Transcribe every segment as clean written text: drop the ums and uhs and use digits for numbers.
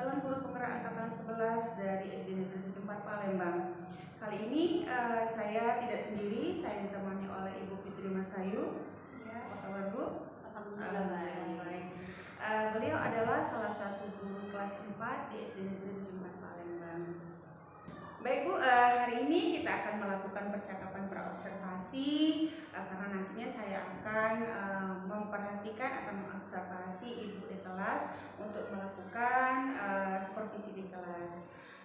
calon guru penggerak angkatan 11 dari SD Negeri 4 Palembang. Kali ini saya tidak sendiri, saya ditemani oleh Ibu Fitri Masayu. Ya, apa kabar Bu? Alhamdulillah baik. Beliau adalah salah satu guru kelas 4 di SD Negeri 4 Palembang. Baik Bu, hari ini kita akan melakukan percakapan praobservasi karena nantinya saya akan memperhatikan atau mengobservasi Ibu di kelas untuk melakukan supervisi di kelas.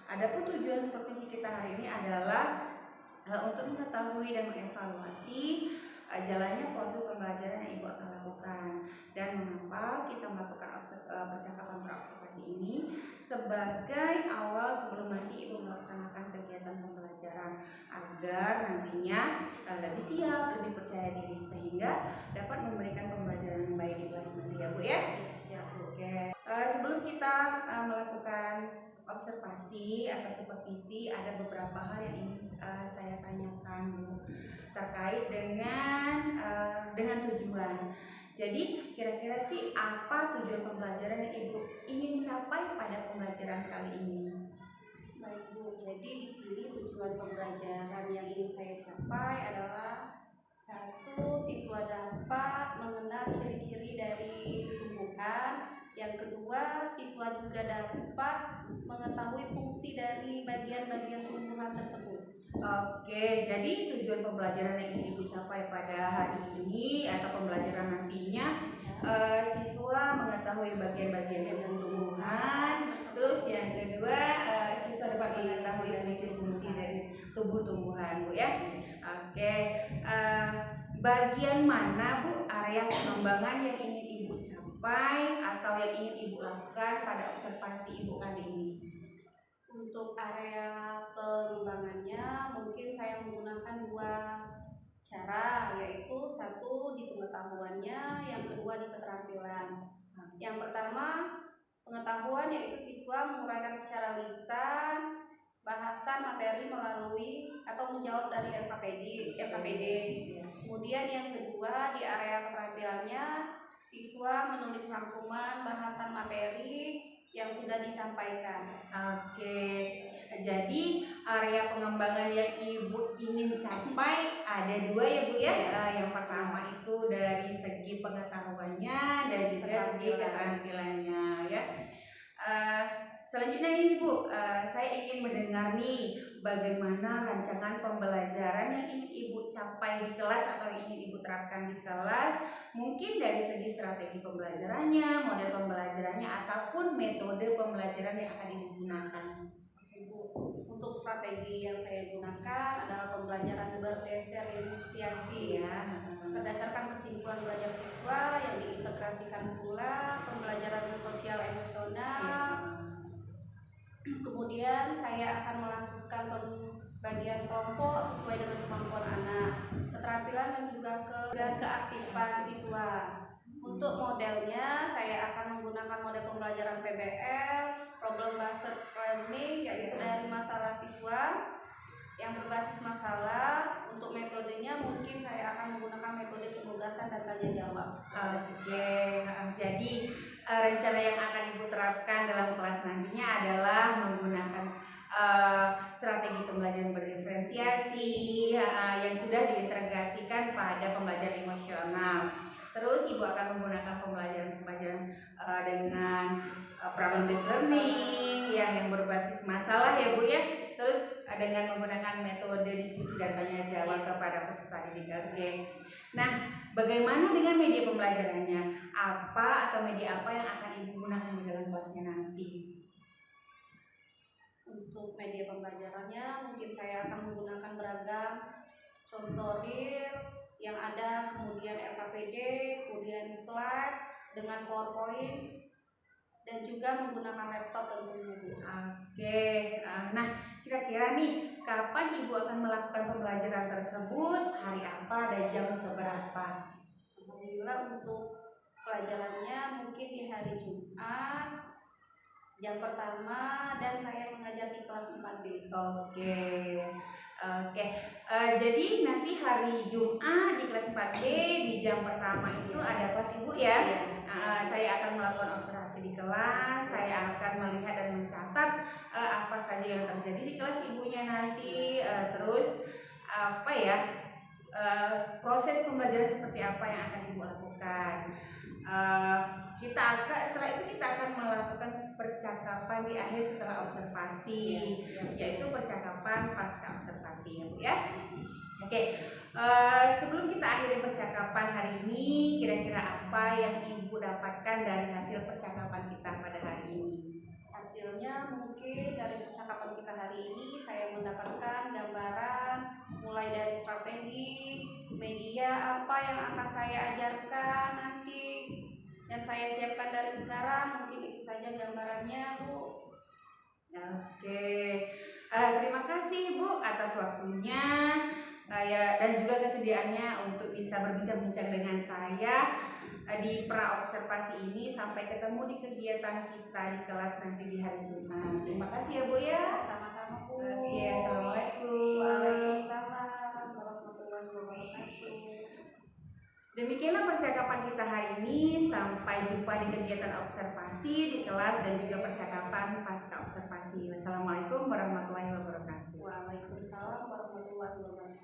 Adapun tujuan supervisi kita hari ini adalah untuk mengetahui dan mengevaluasi jalannya proses pembelajaran yang Ibu akan lakukan. Dan mengapa kita melakukan percakapan praobservasi ini sebagai awal sebelum nanti Ibu melaksanakan kegiatan pembelajaran agar nantinya lebih siap, lebih percaya diri sehingga dapat memberikan pembelajaran yang baik di kelas nanti ya Bu ya. Siap Bu. Oke. Sebelum kita melakukan observasi atau supervisi, ada beberapa hal yang ingin saya tanyakan Bu terkait dengan tujuan. Jadi kira-kira sih apa tujuan pembelajaran yang Ibu ingin capai pada pembelajaran kali ini? Baik Bu, jadi di sini tujuan pembelajaran yang ingin saya capai adalah satu, siswa dapat mengenal ciri-ciri dari tumbuhan. Yang kedua, siswa juga dapat mengetahui fungsi dari bagian-bagian tumbuhan tersebut. Oke, jadi tujuan pembelajaran yang ingin Ibu capai pada hari ini atau pembelajaran nantinya, siswa mengetahui bagian-bagian tumbuhan. Terus yang kedua, siswa dapat mengetahui fungsi-fungsi dari tubuh tumbuhan, Bu ya. Oke, bagian mana Bu area pengembangan yang ingin Ibu capai atau yang ingin Ibu lakukan pada observasi Ibu kali ini? Untuk area pengembangannya mungkin saya menggunakan dua cara, yaitu satu di pengetahuannya, yang kedua di keterampilan. Yang pertama pengetahuan, yaitu siswa menguraikan secara lisan bahasan materi melalui atau menjawab dari LKPD. Kemudian yang kedua di area keterampilannya, siswa menulis rangkuman bahasan materi yang sudah disampaikan. Oke, jadi area pengembangan yang Ibu ingin capai ada dua ya Bu ya. Yang pertama itu dari segi pengetahuannya dan juga segi keterampilannya ya. Selanjutnya ini Bu, saya ingin mendengar nih bagaimana rancangan pembelajaran yang ingin Ibu capai di kelas atau yang ingin Ibu terapkan di kelas, mungkin dari segi strategi pembelajarannya, model pembelajarannya, ataupun metode pembelajaran yang akan Ibu gunakan. Ibu, untuk strategi yang saya gunakan adalah pembelajaran berdiferensiasi ya, berdasarkan kesimpulan belajar siswa yang diintegrasikan pula pembelajaran sosial emosional. Kemudian saya akan melakukan pembagian kelompok sesuai dengan kemampuan anak, keterampilan dan juga keaktifan siswa. Untuk modelnya saya akan menggunakan model pembelajaran PBL, problem based learning, yaitu dari masalah siswa yang berbasis masalah. Untuk metodenya mungkin saya akan menggunakan metode penugasan dan tanya jawab. Oke, jadi rencana yang akan Ibu terapkan dalam kelas nantinya adalah menggunakan strategi pembelajaran berdiferensiasi yang sudah diintegrasikan pada pembelajaran emosional. Terus Ibu akan menggunakan pembelajaran dengan problem based learning yang berbasis masalah ya Bu ya. Terus dengan menggunakan metode diskusi dan tanya jawab kepada peserta didik. Oke. Nah, bagaimana dengan media pembelajarannya? Apa atau media apa yang akan Ibu gunakan di dalam kelasnya nanti? Untuk media pembelajarannya mungkin saya akan menggunakan beragam contoh real yang ada, kemudian LKPD, kemudian slide dengan PowerPoint, dan juga menggunakan laptop tentunya Bu. Oke, nah kira-kira nih kapan Ibu akan melakukan pembelajaran tersebut, hari apa dan jam berapa? Alhamdulillah untuk pelajarannya mungkin di hari Jumat jam pertama, dan saya mengajar di kelas 4B. Oke. Oke. Jadi nanti hari Jumat di kelas 4B di jam pertama itu ada kelas Ibu ya. Saya akan melakukan observasi di kelas, saya akan melihat dan mencatat apa saja yang terjadi di kelas Ibunya nanti, terus apa ya, proses pembelajaran seperti apa yang akan Ibu lakukan. Setelah itu kita akan melakukan percakapan di akhir setelah observasi, yaitu percakapan pasca observasi ya Bu ya. Oke, sebelum kita akhiri percakapan hari ini, kira-kira apa yang Ibu dapatkan dari hasil percakapan kita pada hari ini? Hasilnya mungkin dari percakapan kita hari ini saya mendapatkan gambaran mulai dari strategi, media apa yang akan saya ajarkan nanti dan saya siapkan dari sekarang. Mungkin itu saja gambarannya Bu. Oke, terima kasih Bu atas waktunya dan juga kesediaannya untuk bisa berbincang-bincang dengan saya di pra-observasi ini. Sampai ketemu di kegiatan kita di kelas nanti di hari Jumat. Terima kasih ya Bu ya. Sama-sama Bu. Oke, assalamualaikum. Waalaikumsalam warahmatullahi wabarakatuh. Demikianlah percakapan kita hari ini. Sampai jumpa di kegiatan observasi di kelas dan juga percakapan pasca observasi. Wassalamualaikum warahmatullahi wabarakatuh. Waalaikumsalam warahmatullahi wabarakatuh.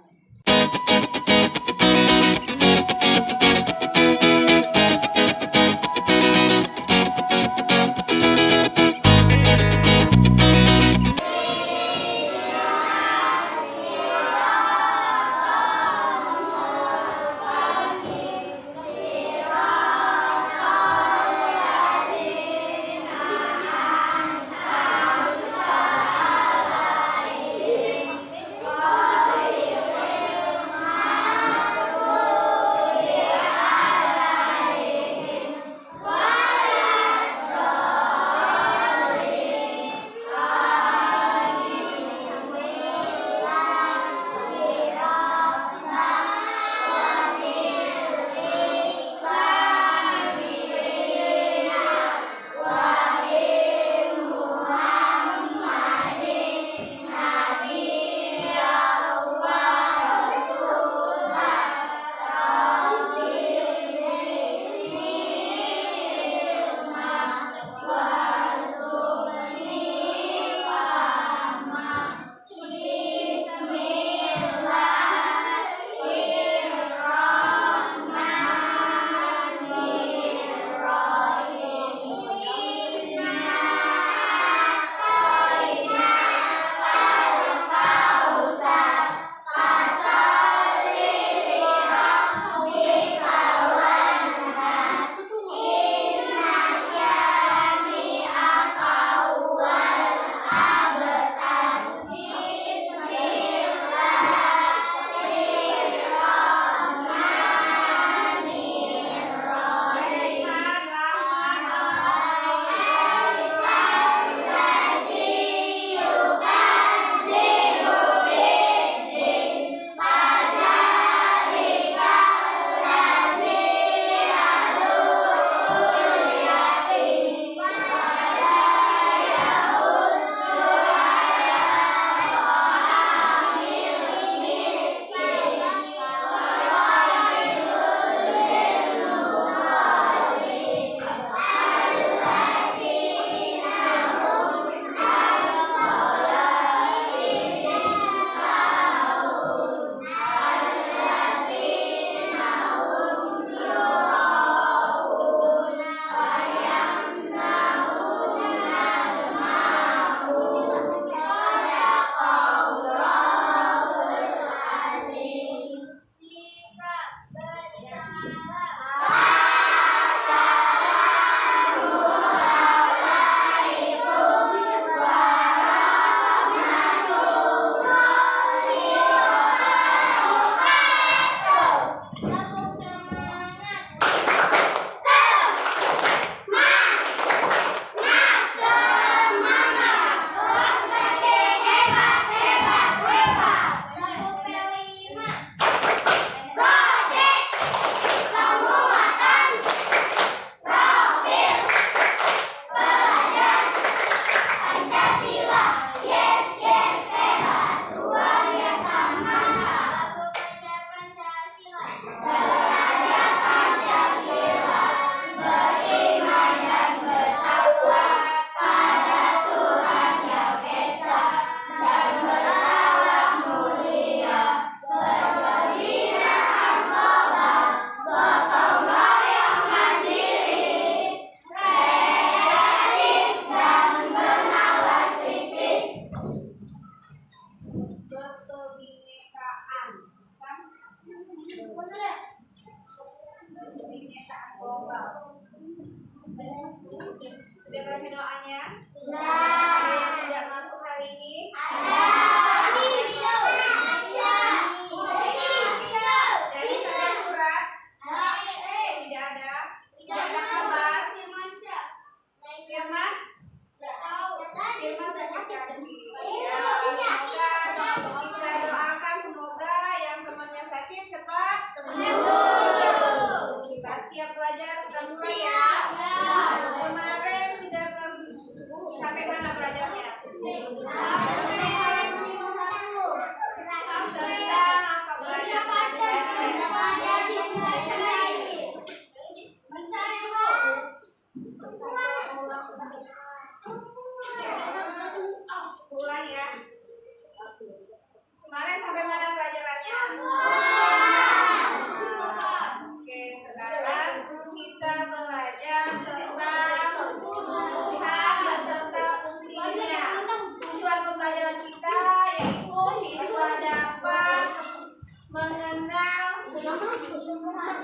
tumbuhan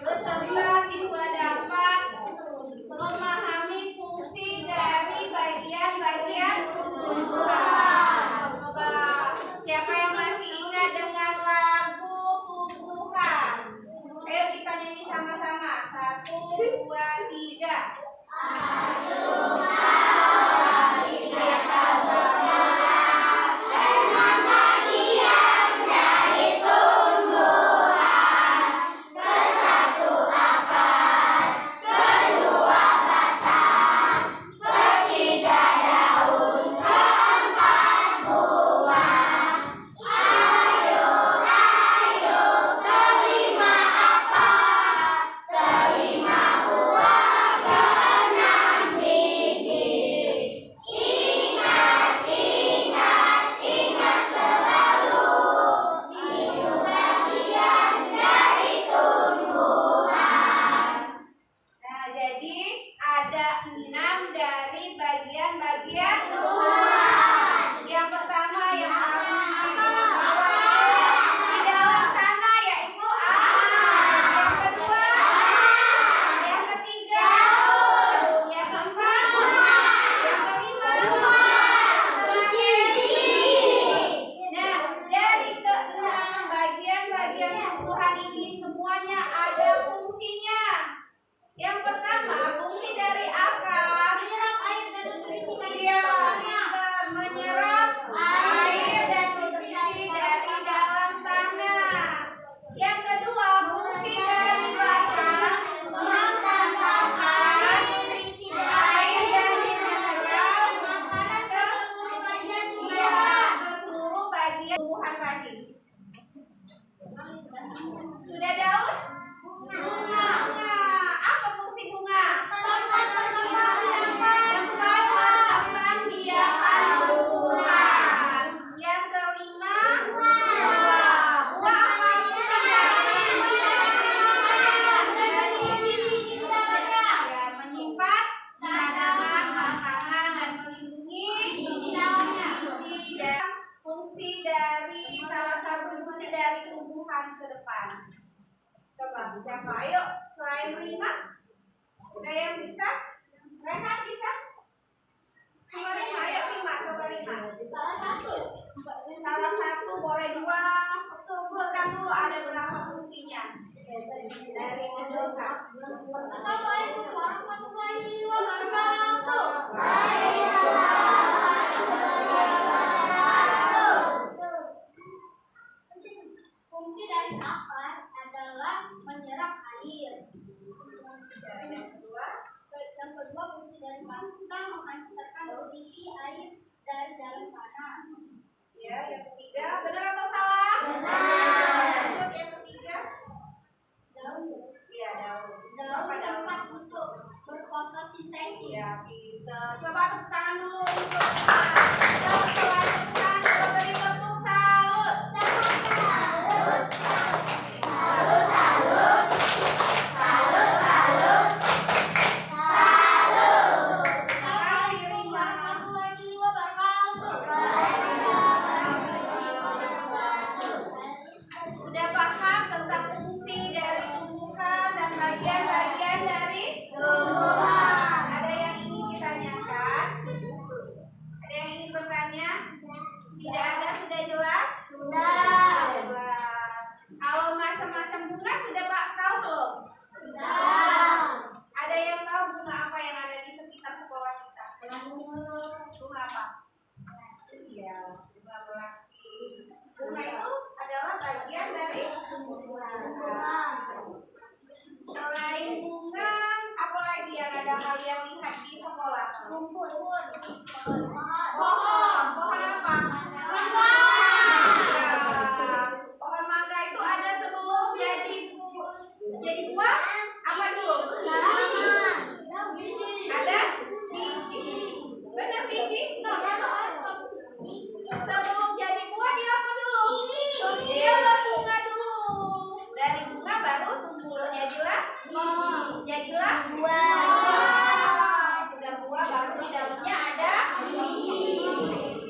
beserta siswa dapat memahami fungsi dari bagian-bagian tumbuhan. Coba siapa yang masih ingat dengan lagu tumbuhan? Ayo kita nyanyi sama-sama. 1, 2, 3. Nah, jadi ada 6 dari bagian-bagian tumbuhan. Yang pertama yang bawah di dalam tanah yaitu yang kedua, yang ketiga, yang keempat, yang kelima, yang terakhir. Nah, dari ke-6 bagian-bagian tumbuhan ini semuanya ada fungsinya. Yang pertama, fungsi dari akar. Menyerap air dan nutrisi Dia menyerap air dan nutrisi dari dalam tanah. Yang kedua, fungsi dari batang mengantarkan air dan mineral ke seluruh bagian tumbuhan tadi. Sudah daun? Bunga. Apa fungsi bunga? Tempat berkembangbiakan tumbuhan. Yang kelima, buah. Buah apa fungsinya? Ya, menyimpan tanaman, makanan, dan melindungi biji. Dan fungsi dari salah satu fungsi dari tumbuhan ke depan. Coba siapa? Ayo, selain 5, ada yang bisa? Rehan bisa? Coba 5, ayo 5, coba 5. Salah satu boleh 2. Sebutkan dulu ada berapa fungsinya dari mendekat. Assalamualaikum warahmatullahi wabarakatuh. Fungsi dari akar adalah menyerap air. Yang kedua, Yang kedua, fungsi dari batang menghantarkan nutrisi air dari dalam tanah. ya, yang ketiga, benar atau salah? Lanjut yang ketiga. Daun. Iya, daun. Daun Apa daun? tempat untuk berfotosintesis. Ya, pinter. Coba tepuk tangan dulu untuk daun selanjutnya. Coba beri bentuk salut. Assalamualaikum warahmatullahi wabarakatuh. Sudah paham tentang fungsi dari tumbuhan dan bagian-bagian dari tumbuhan? Ada yang ingin ditanyakan? Ada yang ingin bertanya? Tidak ada, sudah jelas? Sudah jelas. Kalau macam-macam bunga sudah Pak tahu belum? Ada yang tahu bunga apa yang ada di sekitar sekolah kita? Bunga apa? Iya, bunga melati. Bunga itu adalah bagian dari tumbuhan. Selain bunga, apa lagi yang ada kalian lihat di sekolah? Pohon. Pohon apa? Ya, pohon mangga itu ada sebelum jadi buah. Apa dulu? Ada biji. Benar biji? Sebelum jadi buah dia apa dulu? Dia berbunga dulu. Dari bunga baru tumbuh jadilah buah. Sudah buah baru di dalamnya ada biji.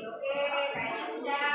Oke, kayaknya sudah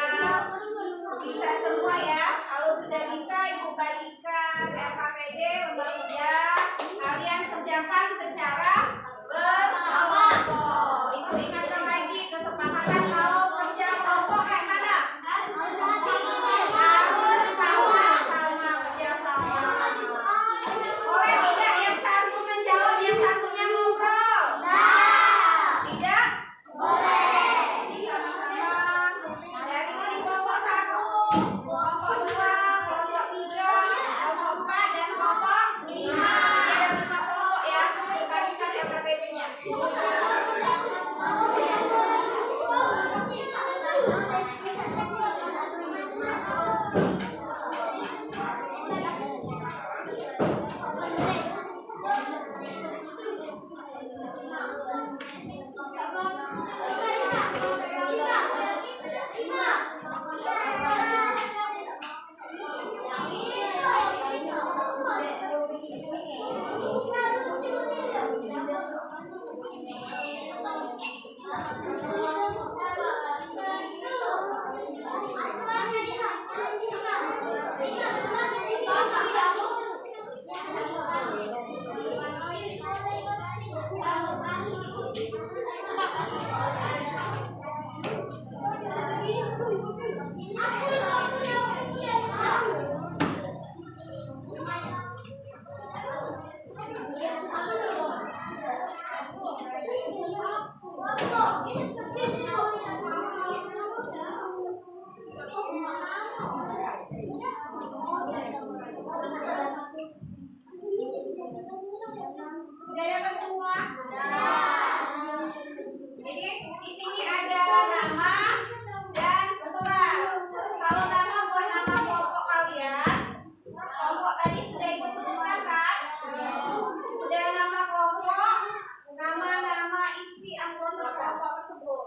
isi anggota kelompok tersebut.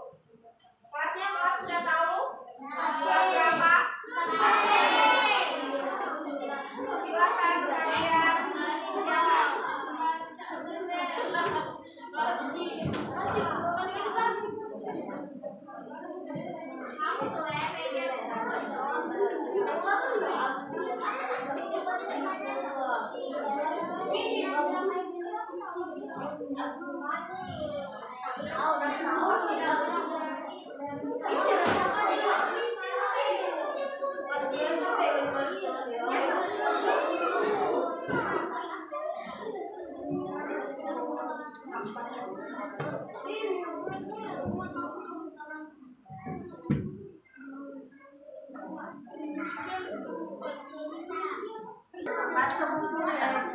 Kelasnya kelas sudah tahu? Kelas berapa? Silakan kalian jawab. Baca bukunya.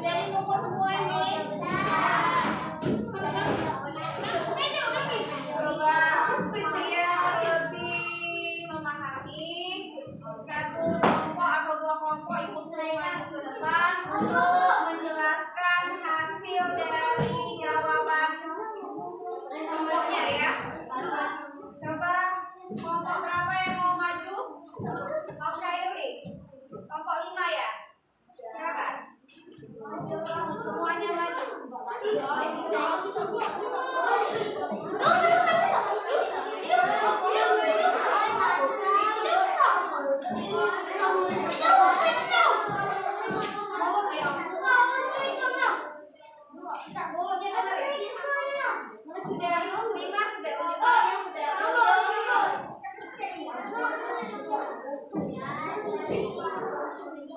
Jadi kumpul semua ini. Coba saya lebih memahami satu kelompok atau dua kelompok ikut semua ke depan untuk menjelaskan hasil dari jawaban kelompoknya ya. Coba kelompok berapa yang mau maju? Kelompok Kairi. Kelompok 5 ya. Silakan. Semuanya maju. Sudah 5 sudah tunjukkannya sudah.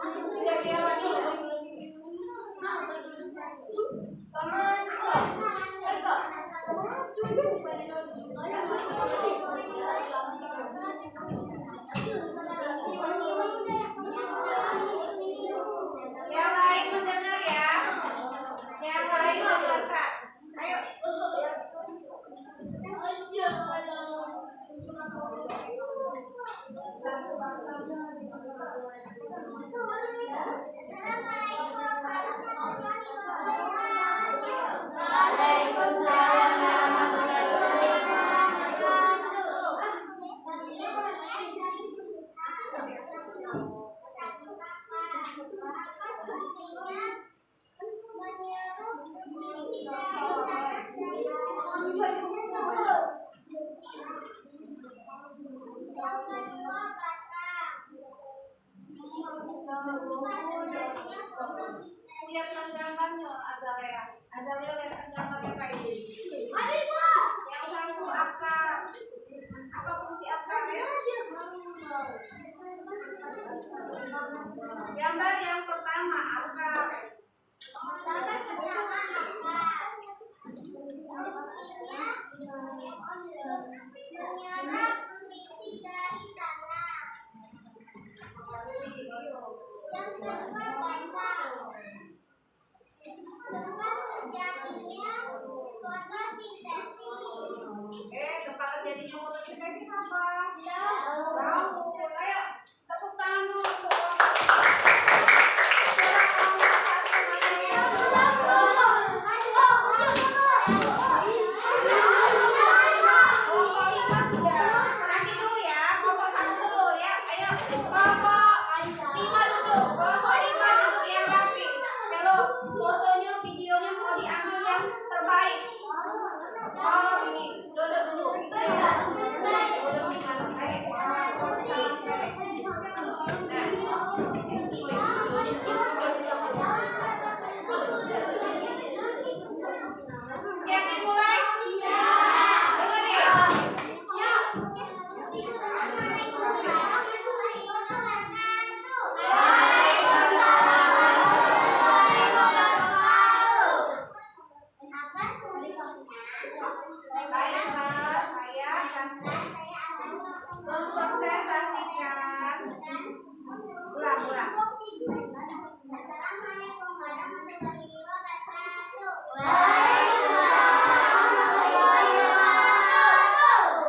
Sudah dia lagi. Yang lain mendengar ya. Yang lain mendengarkan. Ayo. Lihat gambarnya Azalea. Azalea lihat gambarnya kayak gini. Yang satu akar. Apa fungsi akar ya? Gambar yang pertama akar. Menyerap nutrisi dari tanah. Yang kedua batang. Tempat terjadinya fotosintesis. Tempat terjadinya fotosintesis apa? Laut. Ayo tepuk tangan dulu untuk fotonya, videonya mau diambil yang terbaik. Tolong ini, duduk dulu. Duduk di mana? Siapin mulai? Dengerin. Assalamualaikum warahmatullahi wabarakatuh.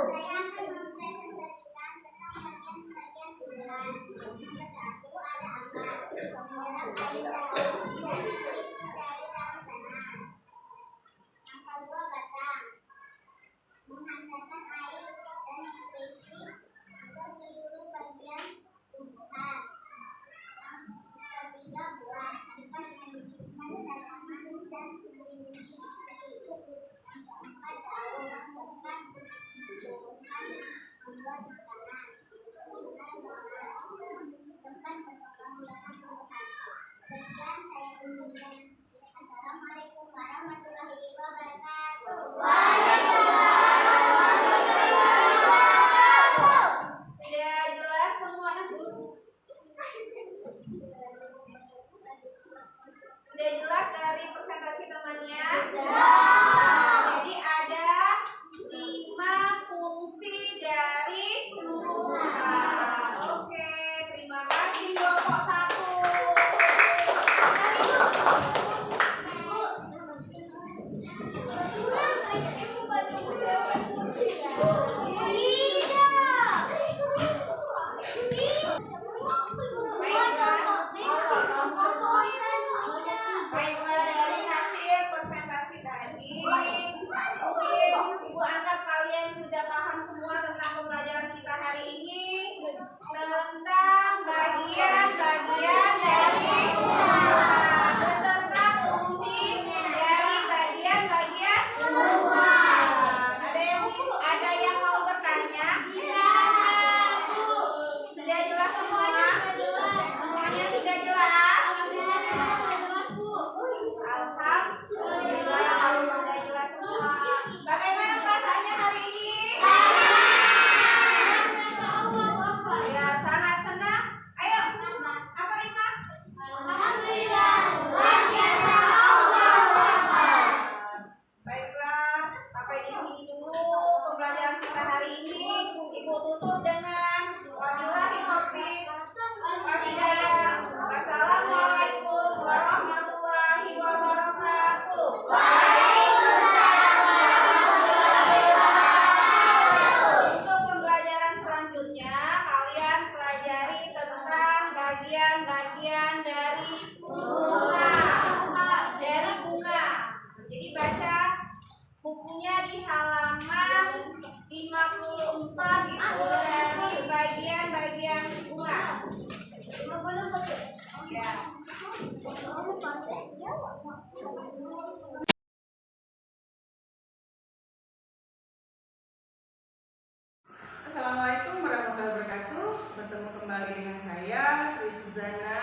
Saya akan mempresentasikan tentang bagian-bagian tumbuhan. Yang satu ada akar, menyerap air dari nutrisi dari dalam tanah. Yang kedua batang, menghantarkan air dan nutrisi ke seluruh bagian tumbuhan. Yang ketiga buah, dapat menghidupkan tanaman dan melindungi iklim. Yang keempat daun, dapat tumbuhan membuat makanan. Tempat perkembangan tumbuhan. Sekian saya tunjukkan. Assalamualaikum warahmatullahi wabarakatuh. Sudah jelas semua? Sudah jelas dari bukunya di halaman 54 itu dari bagian bunga. Ya. Assalamualaikum warahmatullahi wabarakatuh. Bertemu kembali dengan saya Sri Suzana,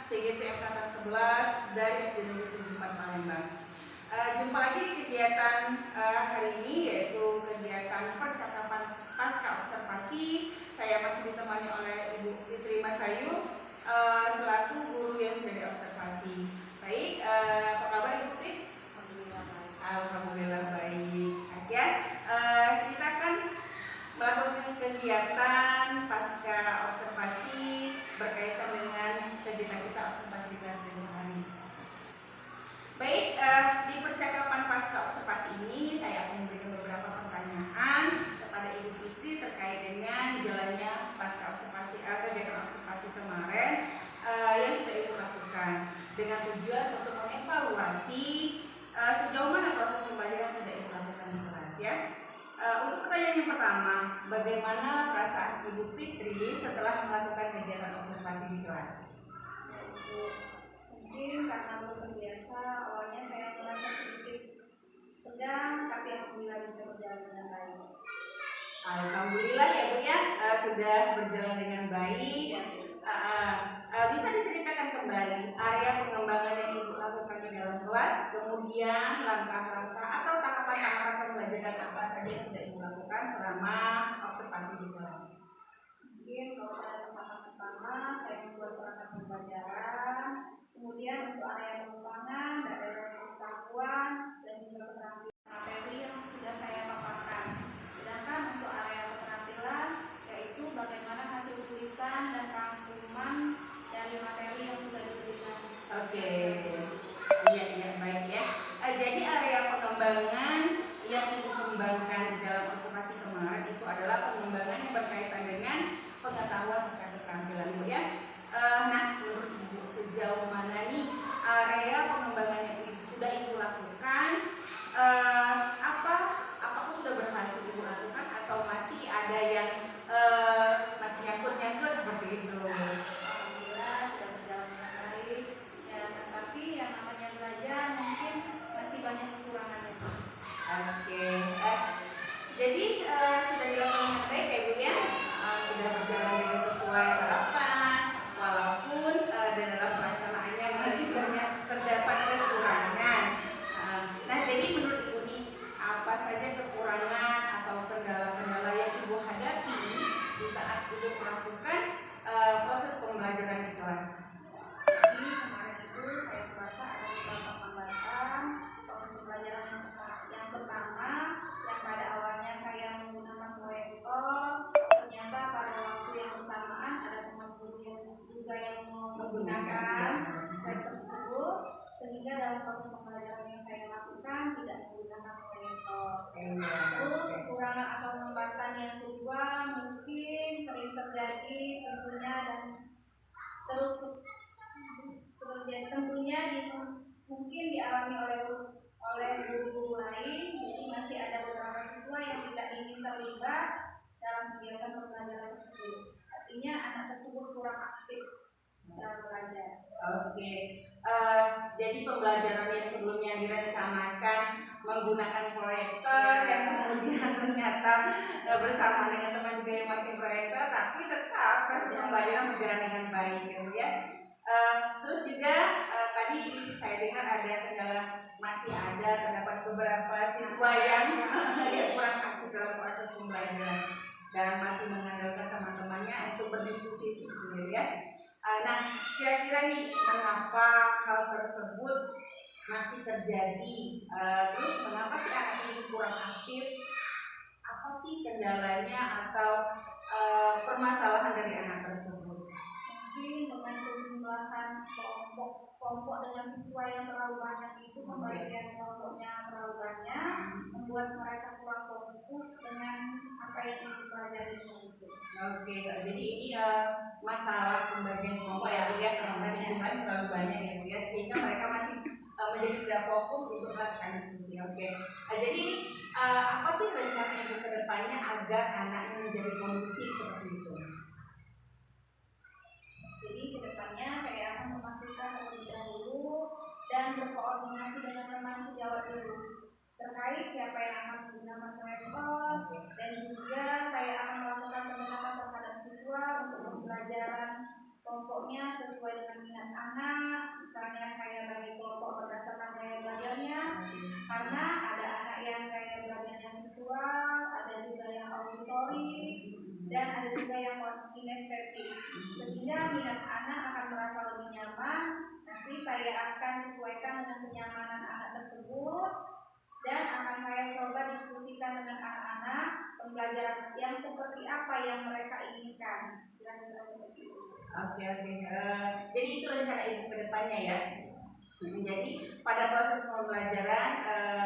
CGP Angkatan 11 dari SD Negeri 74 Palembang. Jumpa lagi di kegiatan hari ini, yaitu kegiatan percakapan pasca observasi. Saya masih ditemani oleh Ibu Fitri Masayu selaku guru yang sudah diobservasi. Baik, apa kabar Ibu Fitri? Alhamdulillah baik. Ya, kita akan melakukan kegiatan pasca observasi berkaitan dengan kegiatan kita observasi di kelas dini hari. Baik, di percakapan pasca observasi ini saya akan memberikan beberapa pertanyaan kepada Ibu Fitri terkait dengan jalannya pasca observasi kegiatan observasi kemarin yang sudah Ibu lakukan dengan tujuan untuk mengevaluasi sejauh mana proses pembelajaran sudah Ibu lakukan di kelas ya. Untuk pertanyaan yang pertama, bagaimana perasaan Ibu Fitri setelah melakukan kegiatan observasi di kelas? Mungkin karena belum terbiasa, awalnya saya merasa sedikit tegang, tapi alhamdulillah bisa berjalan dengan baik. Alhamdulillah ya Bu ya, sudah berjalan dengan baik. Bisa diceritakan kembali area pengembangan yang Ibu lakukan di dalam kelas, kemudian langkah-langkah atau tahapan-tahapan pembelajaran apa saja yang sudah Ibu lakukan selama observasi di kelas? Mungkin kalau pada tahapan pertama saya membuat perangkat pembelajaran, kemudian untuk area pengembangan ada pengetahuan dan juga keterampilan materi yang sudah saya paparkan. Sedangkan untuk area keterampilan yaitu bagaimana hasil tulisan dan rangkuman dari materi yang sudah diberikan. Oke, iya baik ya. Jadi area pengembangan yang Ibu kembangkan di dalam observasi kemarin itu adalah pengembangan yang berkaitan dengan pengetahuan serta keterampilan Bu ya. Nah, menurut Ibu sejauh mana nih area pengembangan yang sudah Ibu lakukan? Apakah sudah berhasil Ibu lakukan atau masih ada yang masih nyangkut seperti itu? Alhamdulillah sudah berjalan dengan baik. Ya, tetapi yang namanya belajar mungkin masih banyak kekurangannya. Oke, jadi sudah dilakukan dengan baik ya Bu ya, sudah berjalan dengan sesuai harapan, walaupun dalam pelaksanaannya masih banyak terdapat kekurangan. Nah, jadi menurut Ibu nih, apa saja kekurangan atau kendala-kendala yang Ibu hadapi di saat Ibu melakukan proses pembelajaran di kelas? Jadi kemarin itu saya merasa ada beberapa hambatan proses pembelajaran yang pertama, yang pada awalnya saya menggunakan proyektor, ternyata pada waktu yang bersamaan ada teman guru yang juga yang menggunakan proyektor tersebut, sehingga dalam proses pembelajaran yang saya lakukan tidak menggunakan proyektor. Terus kekurangan atau hambatan yang kedua mungkin sering terjadi tentunya dan terus terjadi tentunya mungkin dialami oleh guru-guru lain. Jadi masih ada beberapa siswa yang tidak ingin terlibat dalam kegiatan pembelajaran tersebut. Artinya anak tersebut kurang aktif dalam belajar. Oke, jadi pembelajaran yang sebelumnya direncanakan menggunakan proyektor dan kemudian ternyata bersama dengan teman juga yang pakai proyektor, tapi tetap proses pembelajaran berjalan dengan baik ya. Terus juga tadi saya dengar ada kendala, masih ada terdapat beberapa siswa yang kurang aktif dalam proses pembelajaran dan masih mengandalkan teman-temannya untuk berdiskusi gitu ya. Nah, kira-kira nih mengapa hal tersebut masih terjadi? Terus mengapa sih anak ini kurang aktif? Apa sih kendalanya atau permasalahan dari anak tersebut? Mungkin dengan penjumlahan kelompok dengan siswa yang terlalu banyak itu, pembagian kelompoknya terlalu banyak, membuat mereka kurang fokus dengan apa yang dipelajari itu. Oke, jadi ini masalah pembagian kelompok ya, lihat jumlahnya terlalu banyak ya, sehingga mereka masih menjadi tidak fokus untuk melakukan diskusi. Oke. Jadi ini apa sih rencana Ibu ke depannya agar anaknya menjadi kondusif seperti itu? Jadi kedepannya saya akan memastikan terlebih dahulu dan berkoordinasi dengan teman sejawat dulu terkait siapa yang akan menggunakan laptop, dan juga saya akan melakukan pendekatan terhadap siswa untuk pembelajaran kelompoknya sesuai dengan minat anak. Misalnya saya bagi kelompok berdasarkan gaya belajarnya, karena ada anak yang gaya belajarnya visual, ada juga yang auditory, dan ada juga yang kinestetik, sehingga minat anak akan merasa lebih nyaman. Nanti saya akan sesuaikan dengan kenyamanan anak tersebut dan akan saya coba diskusikan dengan anak-anak pembelajaran yang seperti apa yang mereka inginkan. Oke. Jadi itu rencana Ibu ke depannya ya. Jadi pada proses pembelajaran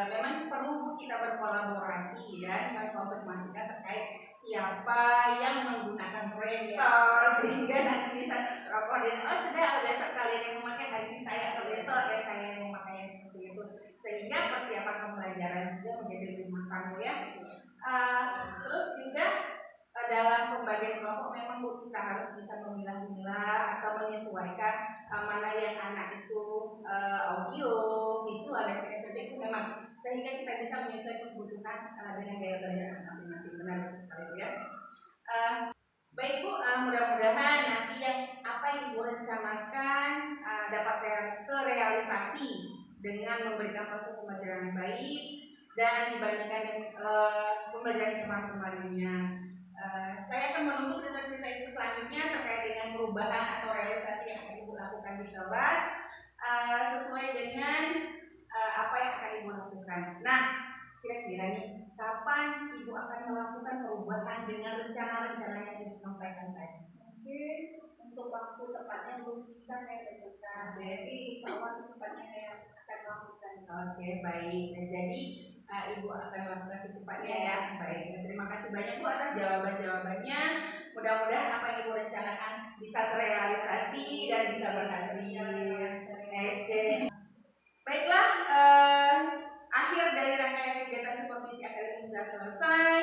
memang perlu kita berkolaborasi dan mengkonfirmasikan terkait siapa yang menggunakan proyektor sehingga nanti bisa koordinasi. Oh sudah besok kalian yang memakai, hari ini saya, atau besok ya saya yang memakai seperti itu, sehingga persiapan pembelajaran juga menjadi lebih matang ya. Terus juga dalam pembagian kelompok memang Bu, kita harus bisa memilah-milah atau menyesuaikan mana yang anak itu audio, visual, dan kinestetik itu memang, sehingga kita bisa menyesuaikan kebutuhan dengan gaya belajar masing-masing. Benar sekali ya. Baik Bu, mudah-mudahan nanti yang apa yang Ibu rencanakan dapat terrealisasi dengan memberikan proses pembelajaran yang baik dan dibandingkan dengan pembelajaran kemarin-kemarinnya. Saya akan menunggu cerita-cerita Ibu selanjutnya terkait dengan perubahan atau realisasi yang akan Ibu lakukan di kelas sesuai dengan apa yang akan Ibu lakukan. Nah, kira-kira nih, kapan Ibu akan melakukan perubahan dengan rencana-rencana yang Ibu sampaikan tadi? Mungkin untuk waktu tepatnya belum bisa saya tentukan, tapi insya Allah secepatnya saya akan melakukan. Oke, baik. Nah, jadi Ibu akan melakukan secepatnya ya. Baik, terima kasih banyak Bu atas jawaban-jawabannya. Mudah-mudahan apa yang Ibu rencanakan bisa terrealisasi dan bisa berhasil. Oke. Baiklah, akhir dari rangkaian kegiatan supervisi akademik sudah selesai.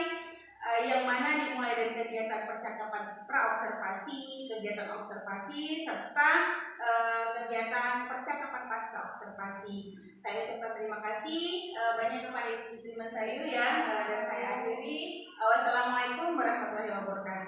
Yang mana dimulai dari kegiatan percakapan praobservasi, kegiatan observasi, serta kegiatan percakapan pasca observasi. Saya ucapkan terima kasih banyak kepada Ibu Mas Ayu ya, dan saya akhiri. Wassalamualaikum warahmatullahi wabarakatuh.